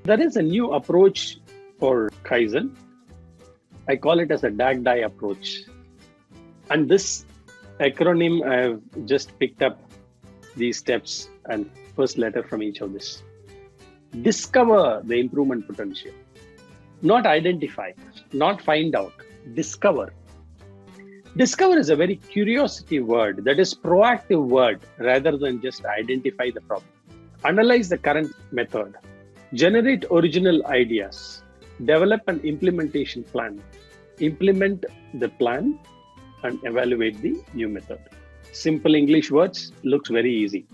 There is a new approach for Kaizen. I call it as a DAG-DIE approach. And this acronym, I have just picked up these steps and first letter from each of this. Discover the improvement potential. Not identify, not find out, discover. Discover is a very curiosity word, that is proactive word rather than just identify the problem. Analyze the current method. Generate original ideas. Develop an implementation plan. Implement the plan and evaluate the new method. Simple English words, looks very easy.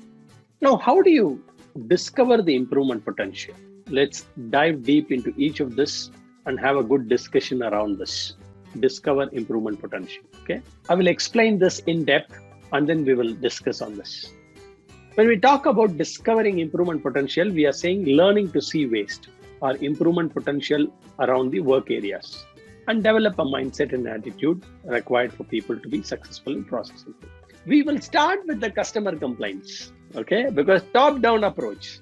Now, how do you discover the improvement potential? Let's dive deep into each of this and have a good discussion around this. Discover improvement potential. Okay, I will explain this in depth and then we will discuss on this. When we talk about discovering improvement potential, we are saying learning to see waste or improvement potential around the work areas and develop a mindset and attitude required for people to be successful in processing. We will start with the customer complaints, okay? Because top-down approach,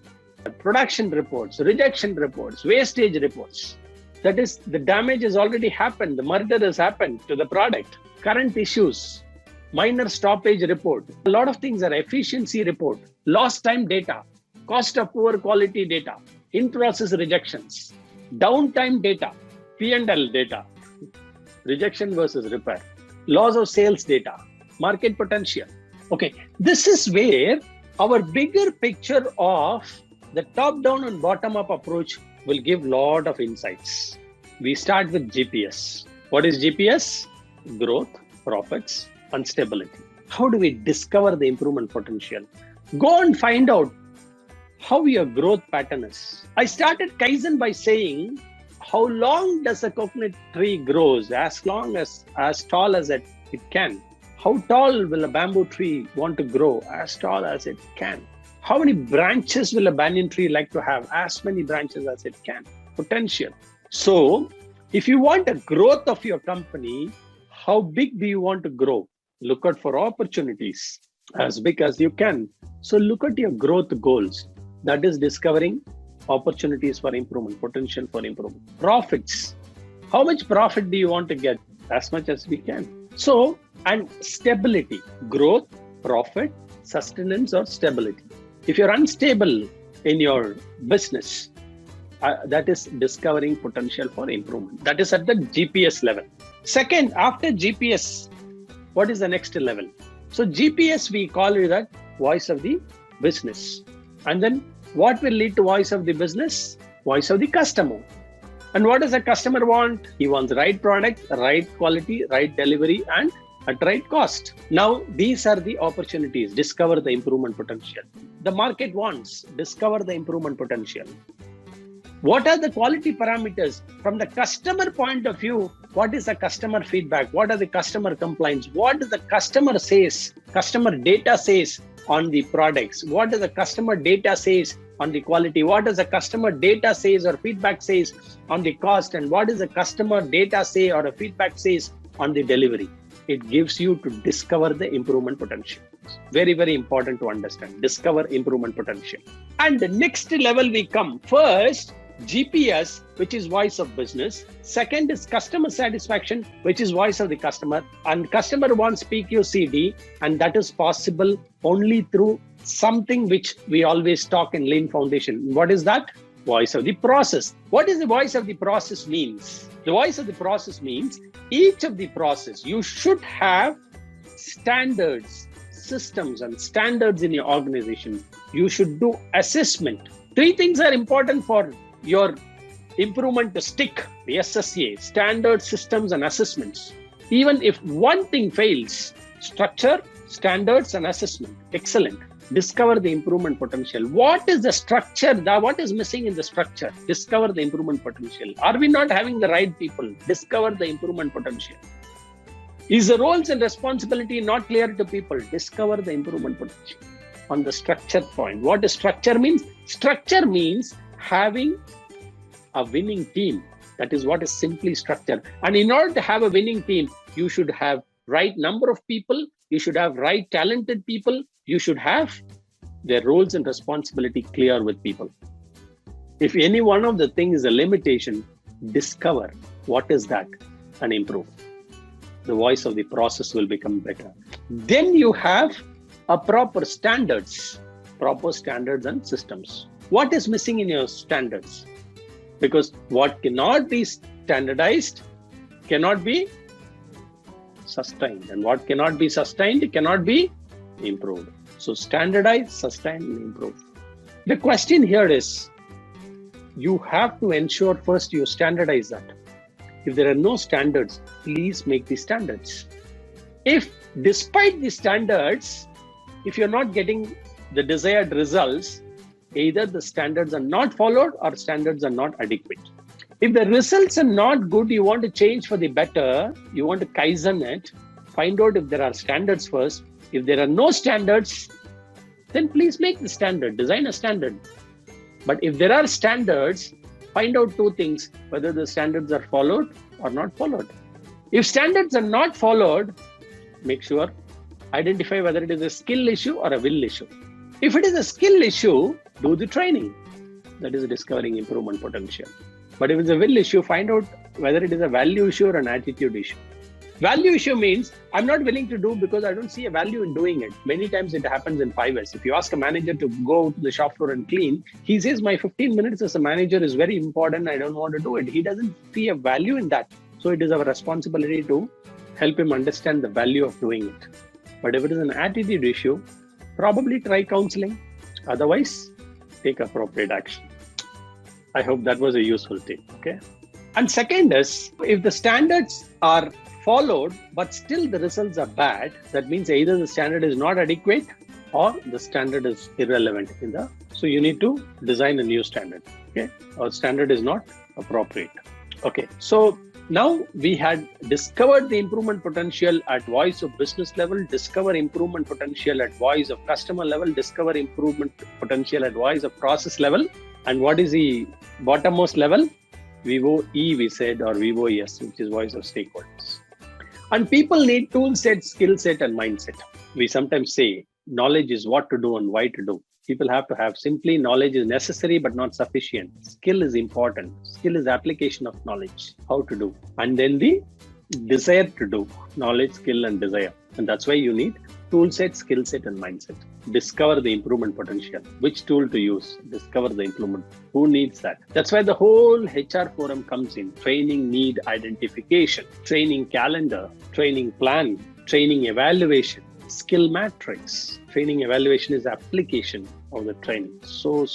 production reports, rejection reports, wastage reports. That is, the damage has already happened. The murder has happened to the product. Current issues, minor stoppage report. A lot of things are efficiency report, lost time data, cost of poor quality data, in-process rejections, downtime data, P&L data, rejection versus repair, loss of sales data, market potential. Okay, this is where our bigger picture of the top-down and bottom-up approach will give a lot of insights. We start with GPS. What is GPS? Growth, profits, and stability. How do we discover the improvement potential? Go and find out how your growth pattern is. I started Kaizen by saying, how long does a coconut tree grows? As tall as it can. How tall will a bamboo tree want to grow? As tall as it can. How many branches will a banyan tree like to have? As many branches as it can. Potential. So, if you want a growth of your company, how big do you want to grow? Look out for opportunities as big as you can. So look at your growth goals. That is discovering opportunities for improvement, potential for improvement. Profits. How much profit do you want to get? As much as we can. So, and stability, growth, profit, sustenance or stability. If you're unstable in your business, that is discovering potential for improvement. That is at the GPS level. Second, after GPS, what is the next level? So GPS, we call it that voice of the business. And then what will lead to voice of the business? Voice of the customer. And what does the customer want? He wants the right product, right quality, right delivery, and at right cost. Now, these are the opportunities. Discover the improvement potential. The market wants, discover the improvement potential. What are the quality parameters? From the customer point of view, what is the customer feedback? What are the customer complaints? What does the customer says? Customer data says on the products? What does the customer data says on the quality? What does the customer data says or feedback says on the cost? And what does the customer data say or a feedback says on the delivery? It gives you to discover the improvement potential. Very, very important to understand. Discover improvement potential. And the next level we come. First, GPS, which is voice of business. Second is customer satisfaction, which is voice of the customer. And customer wants PQCD, and that is possible only through something which we always talk in Lean Foundation. What is that? Voice of the process. What is the voice of the process means? The voice of the process means each of the process, you should have standards, systems and standards in your organization. You should do assessment. Three things are important for your improvement to stick. The SSA, standards, systems and assessments. Even if one thing fails, structure, standards and assessment. Excellent. Discover the improvement potential. What is the structure? What is missing in the structure? Discover the improvement potential. Are we not having the right people? Discover the improvement potential. Is the roles and responsibility not clear to people? Discover the improvement potential. On the structure point, what does structure means? Structure means having a winning team. That is what is simply structure. And in order to have a winning team, you should have right number of people. You should have right talented people. You should have their roles and responsibility clear with people. If any one of the things is a limitation, discover what is that and improve. The voice of the process will become better. Then you have a proper standards and systems. What is missing in your standards? Because what cannot be standardized cannot be sustained, and what cannot be sustained cannot be improved. So standardize, sustain, and improve. The question here is, you have to ensure first you standardize that. If there are no standards, please make the standards. If despite the standards, if you're not getting the desired results, either the standards are not followed or standards are not adequate. If the results are not good, you want to change for the better, you want to KAIZEN it, find out if there are standards first. If there are no standards, then please make the standard, design a standard. But if there are standards, find out two things, whether the standards are followed or not followed. If standards are not followed, make sure, identify whether it is a skill issue or a will issue. If it is a skill issue, do the training. That is discovering improvement potential. But if it's a will issue, find out whether it is a value issue or an attitude issue. Value issue means I'm not willing to do because I don't see a value in doing it. Many times it happens in 5S. If you ask a manager to go to the shop floor and clean, he says my 15 minutes as a manager is very important. I don't want to do it. He doesn't see a value in that. So it is our responsibility to help him understand the value of doing it. But if it is an attitude issue, probably try counseling. Otherwise, take appropriate action. I hope that was a useful tip. Okay. And second is, if the standards are followed, but still the results are bad, that means either the standard is not adequate or the standard is irrelevant so you need to design a new standard. Okay. Or standard is not appropriate. Okay. So now we had discovered the improvement potential at voice of business level, discover improvement potential at voice of customer level, discover improvement potential at voice of process level. And what is the bottommost level? VOE we said, or VOES, which is voice of stakeholders. And people need tool set, skill set, and mindset. We sometimes say knowledge is what to do and why to do. People have to have simply knowledge is necessary but not sufficient. Skill is important. Skill is application of knowledge, how to do. And then the desire to do, knowledge, skill, and desire. And that's why you need tool set, skill set, and mindset. Discover the improvement potential. Which tool to use? Discover the improvement. Who needs that? That's why the whole HR forum comes in. Training need identification, training calendar, training plan, training evaluation, skill matrix. Training evaluation is application of the training. So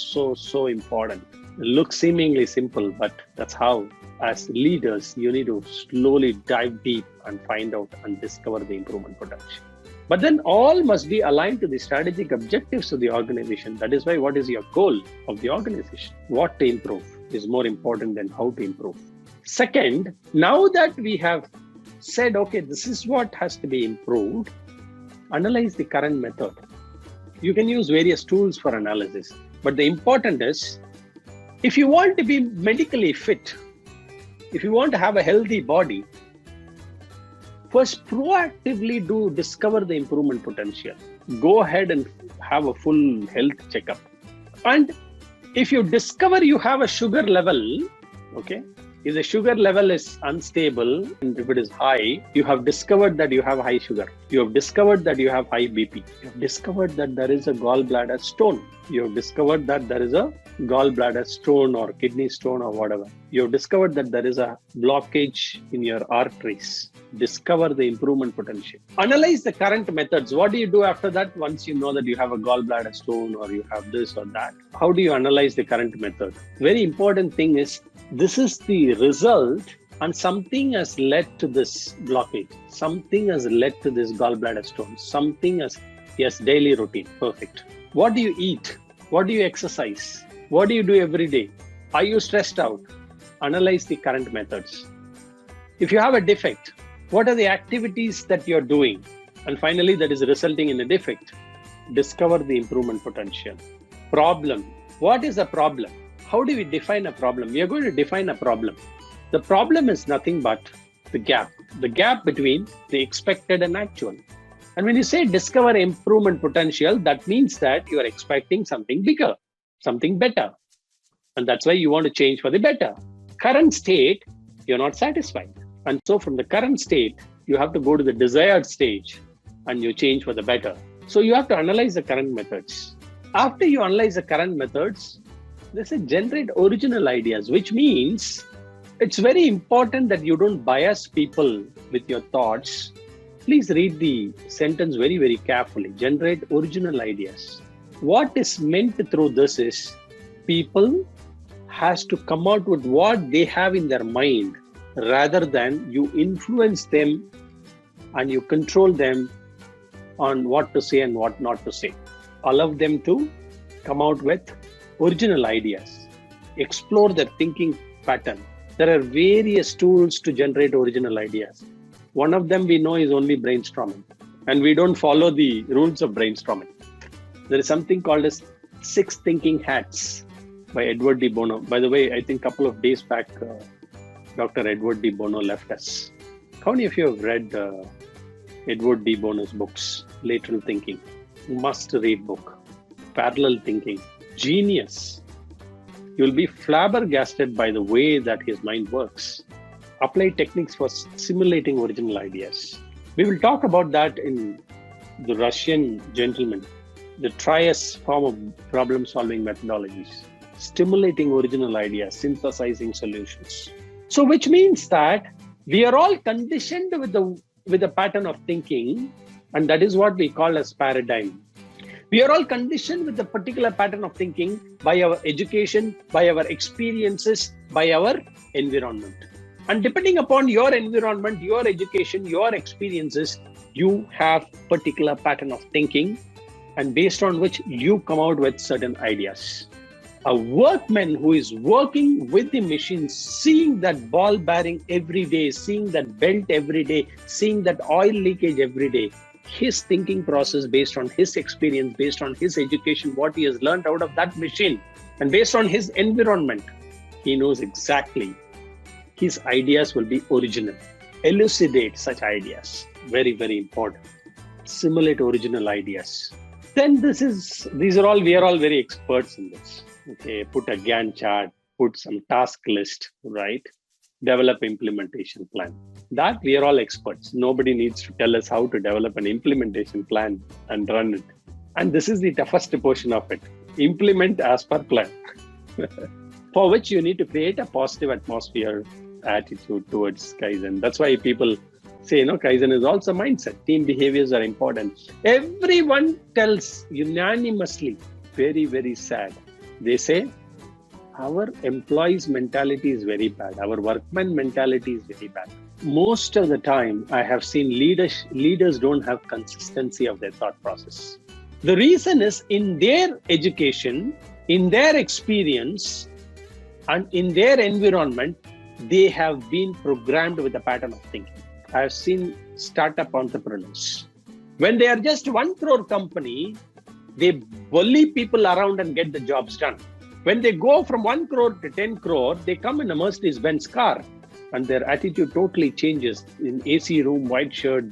important. It looks seemingly simple, but that's how, as leaders, you need to slowly dive deep and find out and discover the improvement potential. But then all must be aligned to the strategic objectives of the organization. That is why, what is your goal of the organization? What to improve is more important than how to improve. Second, now that we have said, okay, this is what has to be improved, analyze the current method. You can use various tools for analysis. But the important is, if you want to be medically fit, if you want to have a healthy body, first proactively discover the improvement potential. Go ahead and have a full health checkup. And if you discover you have a sugar level, okay, if the sugar level is unstable and if it is high, you have discovered that you have high sugar. You have discovered that you have high BP. You have discovered that there is a gallbladder stone. You have discovered that there is a gallbladder stone or kidney stone or whatever. You have discovered that there is a blockage in your arteries. Discover the improvement potential. Analyze the current methods. What do you do after that once you know that you have a gallbladder stone or you have this or that? How do you analyze the current method? Very important thing is, this is the result and something has led to this blockage. Something has led to this gallbladder stone. Something has, yes, daily routine. Perfect. What do you eat? What do you exercise? What do you do every day? Are you stressed out? Analyze the current methods. If you have a defect, what are the activities that you're doing? And finally, that is resulting in a defect. Discover the improvement potential. Problem. What is a problem? How do we define a problem? We are going to define a problem. The problem is nothing but the gap between the expected and actual. And when you say discover improvement potential, that means that you are expecting something bigger, something better. And that's why you want to change for the better. Current state, you're not satisfied. And so from the current state, you have to go to the desired stage and you change for the better. So you have to analyze the current methods. After you analyze the current methods, they say generate original ideas, which means it's very important that you don't bias people with your thoughts. Please read the sentence very, very carefully. Generate original ideas. What is meant through this is people has to come out with what they have in their mind rather than you influence them and you control them on what to say and what not to say. Allow them to come out with original ideas. Explore their thinking pattern. There are various tools to generate original ideas. One of them we know is only brainstorming. And we don't follow the rules of brainstorming. There is something called as 6 Thinking Hats by Edward de Bono. By the way, I think a couple of days back, Dr. Edward de Bono left us. How many of you have read Edward de Bono's books? Lateral Thinking, must read book. Parallel Thinking, genius. You'll be flabbergasted by the way that his mind works. Apply techniques for simulating original ideas. We will talk about that in the Russian gentleman, the trias form of problem-solving methodologies, stimulating original ideas, synthesizing solutions. So which means that we are all conditioned with the pattern of thinking, and that is what we call as paradigm. We are all conditioned with a particular pattern of thinking by our education, by our experiences, by our environment. And depending upon your environment, your education, your experiences, you have particular pattern of thinking, and based on which you come out with certain ideas. A workman who is working with the machine, seeing that ball bearing every day, seeing that belt every day, seeing that oil leakage every day, his thinking process based on his experience, based on his education, what he has learned out of that machine, and based on his environment, he knows exactly his ideas will be original. Elucidate such ideas. Very, very important. Simulate original ideas. Then we are all very experts in this. Okay, put a Gantt chart, put some task list, right? Develop implementation plan. That we are all experts. Nobody needs to tell us how to develop an implementation plan and run it. And this is the toughest portion of it. Implement as per plan. For which you need to create a positive atmosphere, attitude towards Kaizen. That's why people say, Kaizen is also mindset. Team behaviors are important. Everyone tells unanimously, very, very sad. They say, our employees' mentality is very bad. Our workman mentality is very bad. Most of the time, I have seen leaders don't have consistency of their thought process. The reason is in their education, in their experience, and in their environment, they have been programmed with a pattern of thinking. I have seen startup entrepreneurs. When they are just 1 crore company, they bully people around and get the jobs done. When they go from 1 crore to 10 crore, they come in a Mercedes-Benz car and their attitude totally changes. In AC room, white shirt,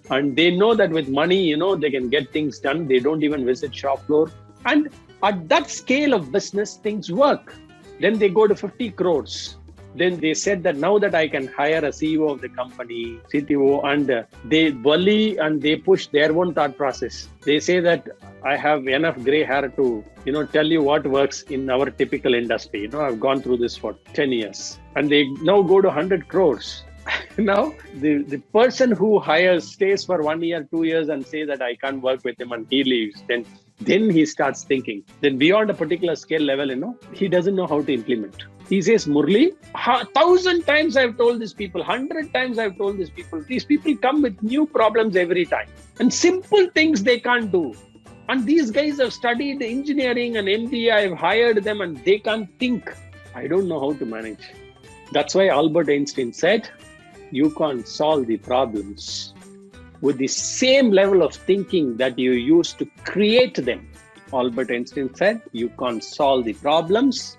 and they know that with money, they can get things done. They don't even visit shop floor. And at that scale of business, things work. Then they go to 50 crores. Then they said that now that I can hire a CEO of the company, CTO, and they bully and they push their own thought process. They say that I have enough gray hair to, tell you what works in our typical industry. I've gone through this for 10 years. And they now go to 100 crores. Now, the person who hires stays for 1 year, 2 years and say that I can't work with him and he leaves. Then he starts thinking. Then beyond a particular scale level, he doesn't know how to implement. He says, Murali, 1,000 times I've told these people, 100 times I've told these people. These people come with new problems every time. And simple things they can't do. And these guys have studied engineering and MBA. I've hired them and they can't think. I don't know how to manage. That's why Albert Einstein said, you can't solve the problems with the same level of thinking that you use to create them. Albert Einstein said, you can't solve the problems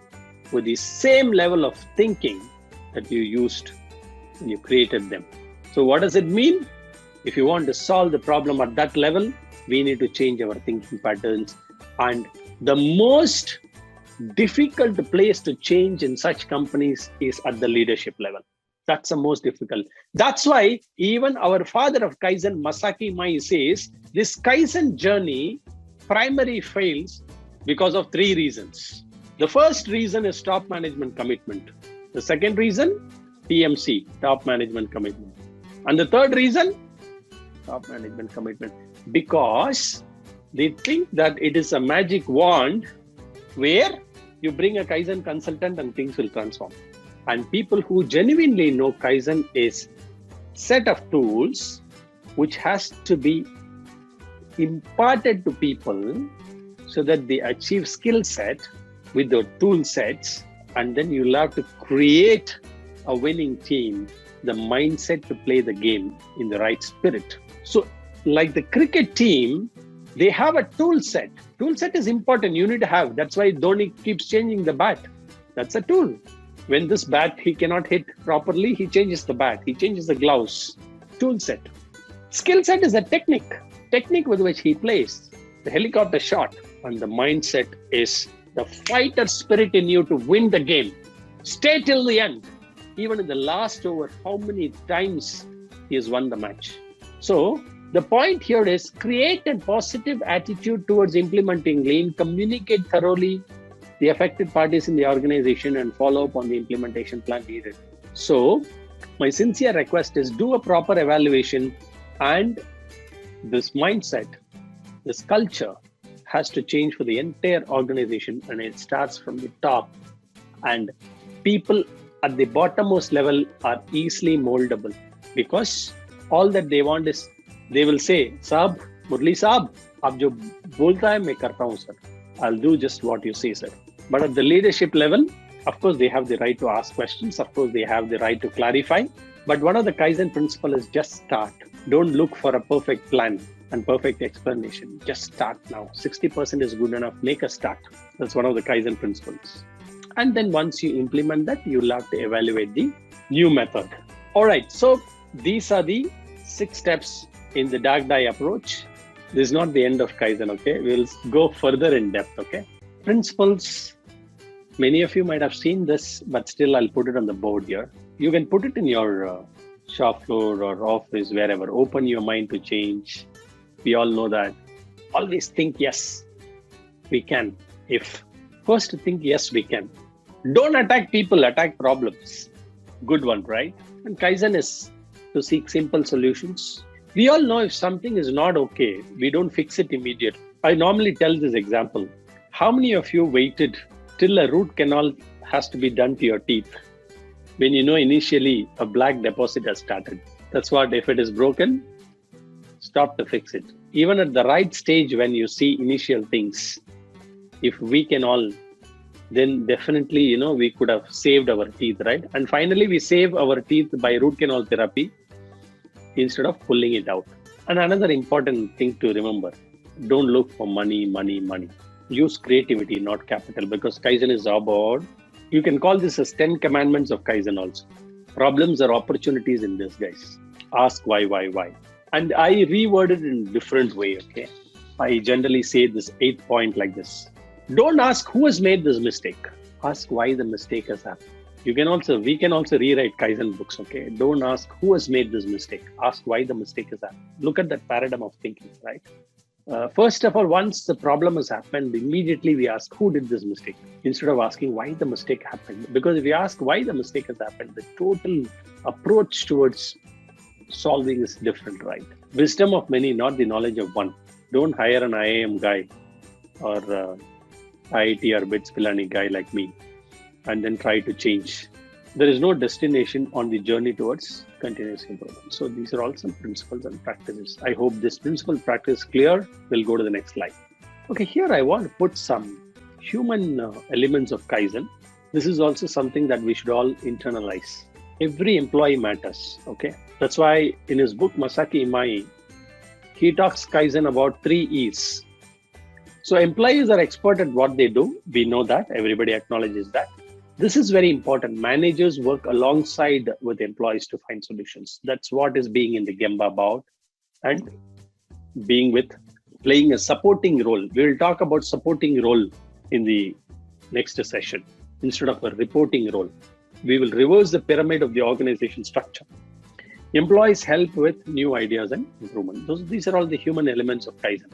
with the same level of thinking that you used when you created them. So what does it mean? If you want to solve the problem at that level, we need to change our thinking patterns. And the most difficult place to change in such companies is at the leadership level. That's the most difficult. That's why even our father of Kaizen, Masaki Mai, says this Kaizen journey primary fails because of 3 reasons. The first reason is top management commitment. The second reason, TMC, top management commitment. And the third reason, top management commitment. Because they think that it is a magic wand where you bring a Kaizen consultant and things will transform. And people who genuinely know Kaizen is set of tools which has to be imparted to people so that they achieve skill set with the tool sets, and then you'll have to create a winning team, the mindset to play the game in the right spirit. So like the cricket team, they have a tool set. Tool set is important. You need to have. That's why Dhoni keeps changing the bat. That's a tool. When this bat he cannot hit properly, he changes the bat. He changes the gloves. Tool set. Skill set is a technique. Technique with which he plays. The helicopter shot. And the mindset is the fighter spirit in you to win the game. Stay till the end. Even in the last over, how many times he has won the match. So the point here is create a positive attitude towards implementing lean, communicate thoroughly the affected parties in the organization and follow up on the implementation plan needed. So my sincere request is do a proper evaluation, and this mindset, this culture has to change for the entire organization, and it starts from the top. And people at the bottommost level are easily moldable, because all that they want is they will say, Saab, Murali Saab, aap jo bolta hai, main karta hu, sir. I'll do just what you say, sir. But at the leadership level, of course, they have the right to ask questions. Of course, they have the right to clarify. But one of the Kaizen principles is just start. Don't look for a perfect plan and perfect explanation. Just start now. 60% is good enough. Make a start. That's one of the Kaizen principles. And then once you implement that, you'll have to evaluate the new method. All right. So these are the 6 steps in the dark dye approach. This is not the end of Kaizen, okay? We'll go further in depth, okay? Principles. Many of you might have seen this, but still I'll put it on the board here. You can put it in your shop floor or office, wherever. Open your mind to change. We all know that. Always think, yes, we can. First think, yes, we can. Don't attack people, attack problems. Good one, right? And Kaizen is to seek simple solutions. We all know if something is not okay, we don't fix it immediately. I normally tell this example. How many of you waited till a root canal has to be done to your teeth when you know initially a black deposit has started? That's what, if it is broken, stop to fix it. Even at the right stage, when you see initial things, if we can all, then definitely, we could have saved our teeth, right? And finally, we save our teeth by root canal therapy instead of pulling it out. And another important thing to remember, don't look for money. Use creativity, not capital, because Kaizen is about, you can call this as 10 commandments of Kaizen also. Problems are opportunities in this, guys. Ask why. And I reword it in a different way, okay? I generally say this 8th point like this. Don't ask who has made this mistake. Ask why the mistake has happened. We can also rewrite Kaizen books, okay? Don't ask who has made this mistake. Ask why the mistake has happened. Look at that paradigm of thinking, right? First of all, once the problem has happened, immediately we ask who did this mistake instead of asking why the mistake happened. Because if we ask why the mistake has happened, the total approach towards solving is different, right? Wisdom of many, not the knowledge of one. Don't hire an IIM guy or IIT or BITS Pilani guy like me and then try to change. There is no destination on the journey towards continuous improvement. So these are all some principles and practices. I hope this principle practice clear. We'll go to the next slide. Okay, here I want to put some human elements of Kaizen. This is also something that we should all internalize. Every employee matters, okay? That's why in his book, Masaki Imai, he talks Kaizen about 3 E's. So employees are expert at what they do. We know that. Everybody acknowledges that. This is very important. Managers work alongside with employees to find solutions. That's what is being in the Gemba about, and playing a supporting role. We will talk about supporting role in the next session. Instead of a reporting role, we will reverse the pyramid of the organization structure. Employees help with new ideas and improvement. These are all the human elements of Kaizen.